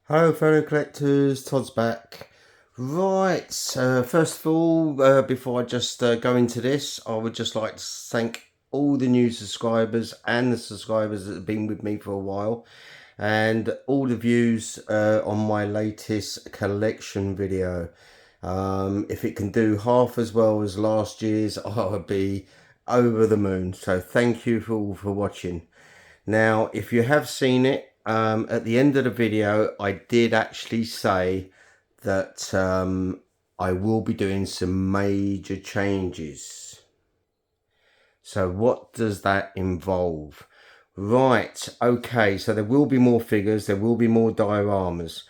Hello fellow collectors, Todd's back. Right, first of all, before I just go into this, I would just like to thank all the new subscribers and the subscribers that have been with me for a while, and all the views on my latest collection video. If it can do half as well as last year's, I would be over the moon. So thank you for watching. Now, if you have seen it, at the end of the video, I did actually say that I will be doing some major changes. So what does that involve? Right, okay, so there will be more figures, there will be more dioramas,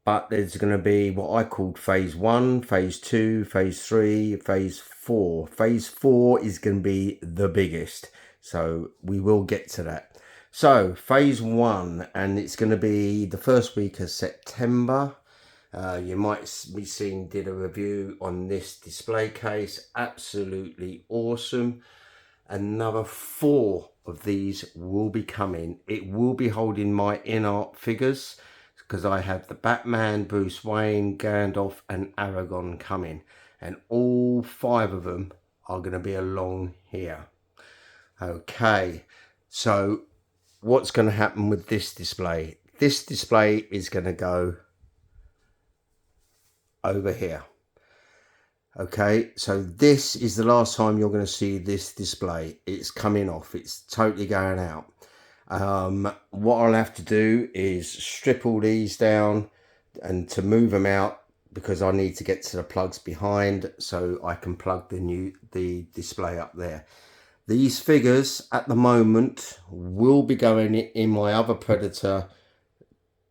but there's going to be what I called phase 1, phase 2, phase 3, phase 4. Phase 4 is going to be the biggest, so we will get to that. So phase 1, and it's going to be the first week of September. You might be seeing, did a review on this display case, absolutely awesome. Another 4 of these will be coming. It will be holding my in-art figures, because I have the Batman, Bruce Wayne, Gandalf and Aragon coming, and all 5 of them are going to be along here. Okay, so what's going to happen with this display? This display is going to go over here. Okay, so this is the last time you're going to see this display. It's coming off, it's totally going out. What I'll have to do is strip all these down and to move them out, because I need to get to the plugs behind so I can plug the display up there. These figures at the moment will be going in my other Predator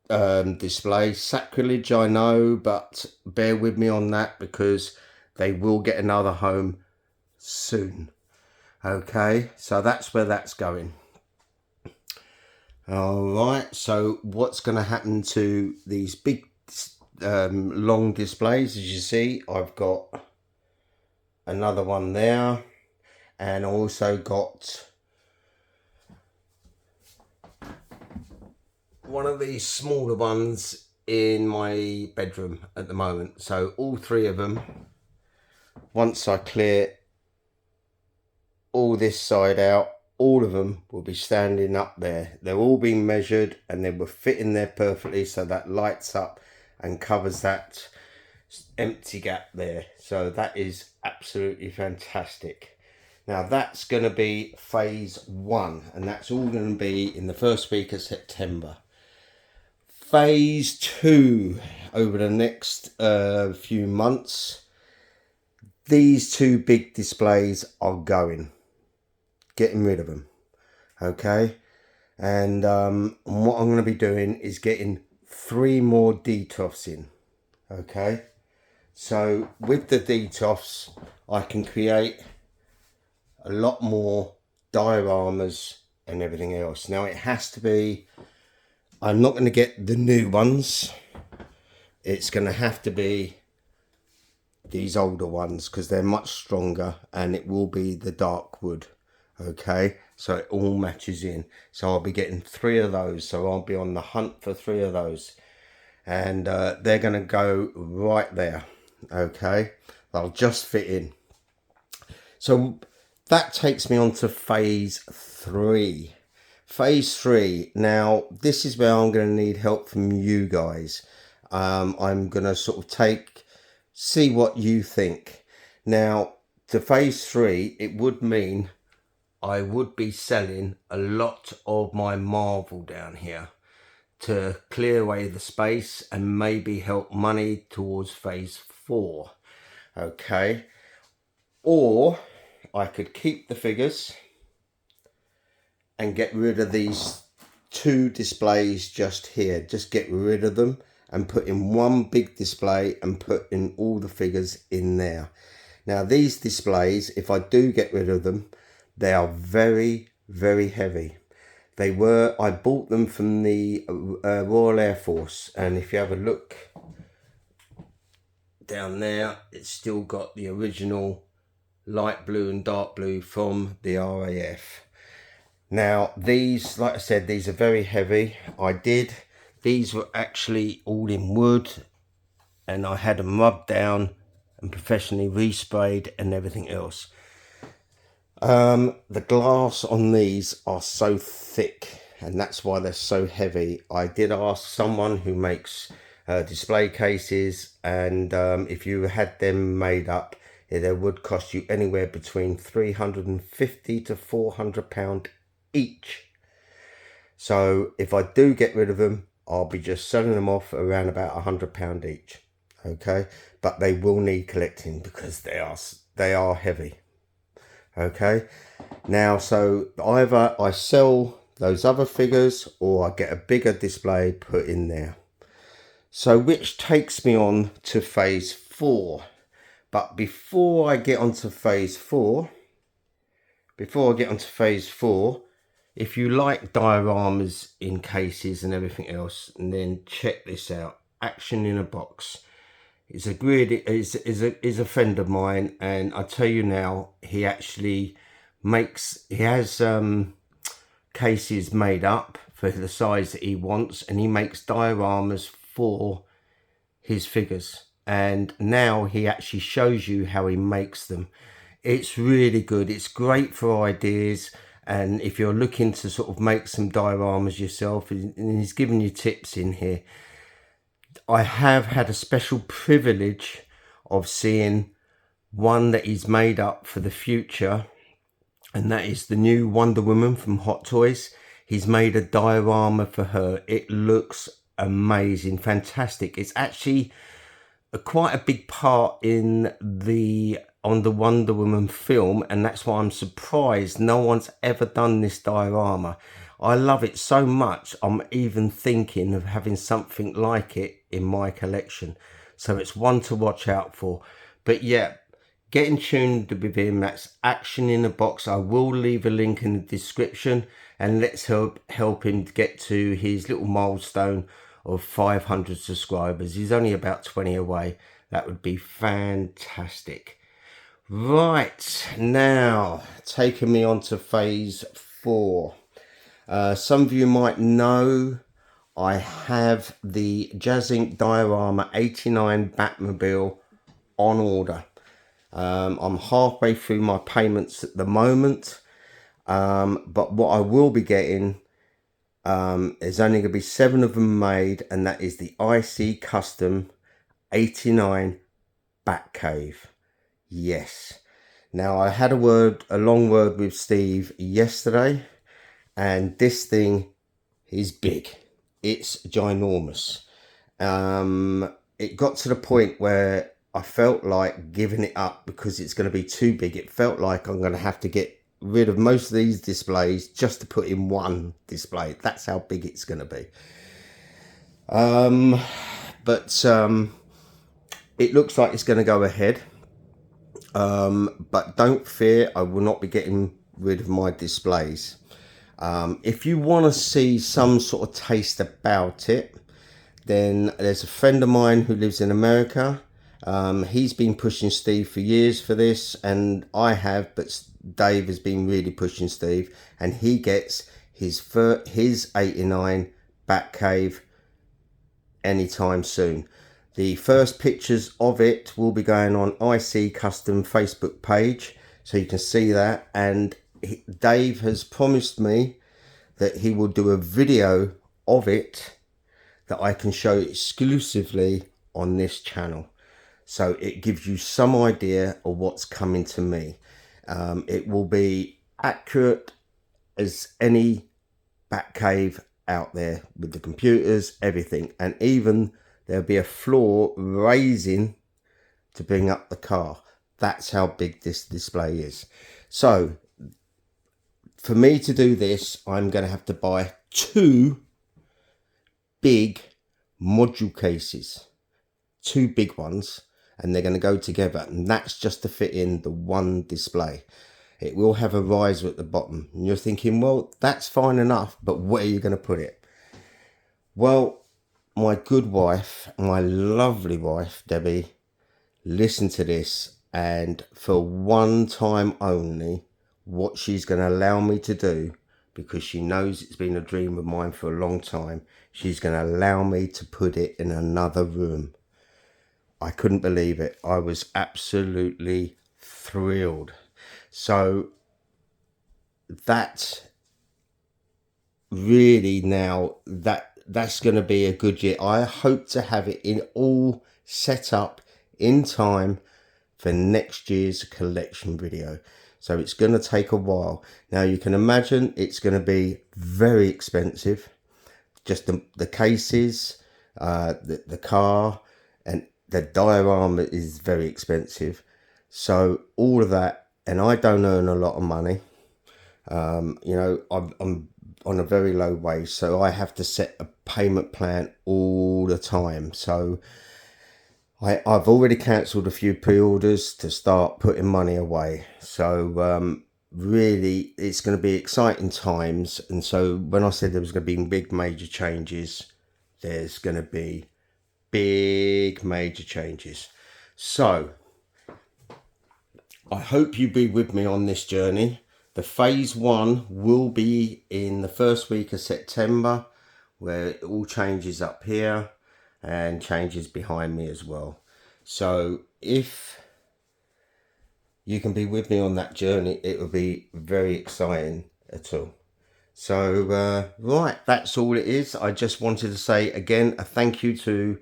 display. Sacrilege, I know, but bear with me on that because they will get another home soon. Okay, so that's where that's going. All right, so what's going to happen to these big long displays? As you see, I've got another one there, and also got one of these smaller ones in my bedroom at the moment. So all 3 of them, once I clear all this side out, all of them will be standing up there. They're all being measured and they will fit in there perfectly, so that lights up and covers that empty gap there. So that is absolutely fantastic. Now that's going to be phase 1, and that's all going to be in the first week of September. Phase 2, over the next few months, these 2 big displays are going. Getting rid of them. Okay, and what I'm going to be doing is getting 3 more Detolfs in. Okay, so with the Detolfs I can create a lot more dioramas and everything else. Now it has to be, I'm not going to get the new ones, it's going to have to be these older ones because they're much stronger, and it will be the dark wood. Okay, so it all matches in. So I'll be getting 3 of those, so I'll be on the hunt for 3 of those, and they're going to go right there. Okay, they'll just fit in. So that takes me on to phase 3. Phase 3, now this is where I'm going to need help from you guys. I'm going to sort of see what you think. Now to phase 3, it would mean I would be selling a lot of my Marvel down here to clear away the space and maybe help money towards phase 4. Okay, or I could keep the figures and get rid of these 2 displays just here. Just get rid of them and put in one big display and put in all the figures in there. Now these displays, if I do get rid of them, they are very, very heavy. I bought them from the Royal Air Force, and if you have a look down there, it's still got the original light blue and dark blue from the RAF. Now these, like I said, these are very heavy. I did These were actually all in wood, and I had them rubbed down and professionally resprayed and everything else. The glass on these are so thick, and that's why they're so heavy. I did ask someone who makes display cases, and if you had them made up, they would cost you anywhere between £350 to £400 each. So if I do get rid of them, I'll be just selling them off around about £100 each. Okay, but they will need collecting because they are heavy. Okay, now so either I sell those other figures or I get a bigger display put in there. So which takes me on to phase 4. But before I get onto phase 4, if you like dioramas in cases and everything else, and then check this out. Action in a Box. It's is a friend of mine, and I tell you now, he has cases made up for the size that he wants, and he makes dioramas for his figures, and now he actually shows you how he makes them. It's really good. It's great for ideas, and if you're looking to sort of make some dioramas yourself, and he's giving you tips in here. I have had a special privilege of seeing one that he's made up for the future, and that is the new Wonder Woman from Hot Toys. He's made a diorama for her. It looks amazing, fantastic. It's actually quite a big part on the Wonder Woman film, and that's why I'm surprised no one's ever done this diorama. I love it so much, I'm even thinking of having something like it in my collection. So it's one to watch out for. But yeah, get in tune with him. That's Action in a Box. I will leave a link in the description, and let's help him get to his little milestone of 500 subscribers. He's only about 20 away. That would be fantastic. Right, now taking me on to phase 4. Some of you might know I have the Jazz Inc. Diorama 89 Batmobile on order. I'm halfway through my payments at the moment, but what I will be getting, there's only going to be 7 of them made, and that is the IC Custom 89 Batcave. Yes. Now, I had a long word with Steve yesterday, and this thing is big. It's ginormous. It got to the point where I felt like giving it up because it's going to be too big. It felt like I'm going to have to get rid of most of these displays just to put in one display. That's how big it's going to be. But it looks like it's going to go ahead. But don't fear, I will not be getting rid of my displays. If you want to see some sort of taste about it, then there's a friend of mine who lives in America. He's been pushing Steve for years for this, and I have, but Dave has been really pushing Steve, and he gets his 89 Batcave anytime soon. The first pictures of it will be going on IC Custom Facebook page, so you can see that. And Dave has promised me that he will do a video of it that I can show exclusively on this channel. So it gives you some idea of what's coming to me. It will be accurate as any Batcave out there with the computers, everything, and even there'll be a floor raising to bring up the car. That's how big this display is. So for me to do this, I'm going to have to buy 2 big module cases, 2 big ones, and they're going to go together, and that's just to fit in the one display. It will have a riser at the bottom, and you're thinking, well, that's fine enough, but where are you going to put it? Well, my good wife, my lovely wife, Debbie, listen to this, and for one time only, what she's going to allow me to do, because she knows it's been a dream of mine for a long time. She's going to allow me to put it in another room. I couldn't believe it. I was absolutely thrilled. So that really, now that's going to be a good year. I hope to have it in all set up in time for next year's collection video. So it's going to take a while. Now you can imagine it's going to be very expensive. Just the cases, the car, and the diorama is very expensive. So all of that, and I don't earn a lot of money. You know, I'm on a very low wage, so I have to set a payment plan all the time. So I've already cancelled a few pre-orders to start putting money away. So really, it's going to be exciting times. And so when I said there was going to be big major changes, there's going to be big major changes. So I hope you be with me on this journey. The phase 1 will be in the first week of September, where it all changes up here and changes behind me as well. So if you can be with me on that journey, it will be very exciting at all. So right, that's all it is. I just wanted to say again a thank you to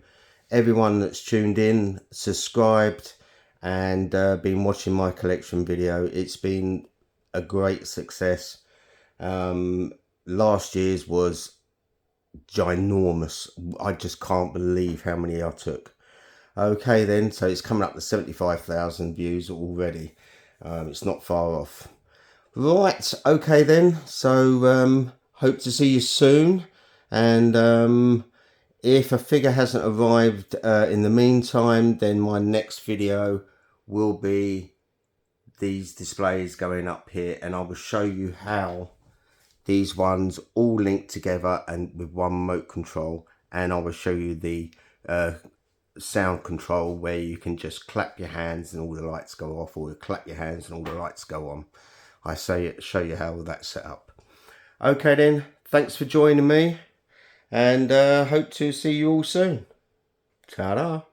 everyone that's tuned in, subscribed, and been watching my collection video. It's been a great success. Last year's was ginormous. I just can't believe how many I took. Okay then, so it's coming up to 75,000 views already. It's not far off. Right, okay then, so hope to see you soon. And if a figure hasn't arrived in the meantime, then my next video will be these displays going up here, and I will show you how these ones all link together and with one remote control. And I will show you the sound control, where you can just clap your hands and all the lights go off, or clap your hands and all the lights go on. I show you how that's set up. Okay then, thanks for joining me, and hope to see you all soon. Ta-da.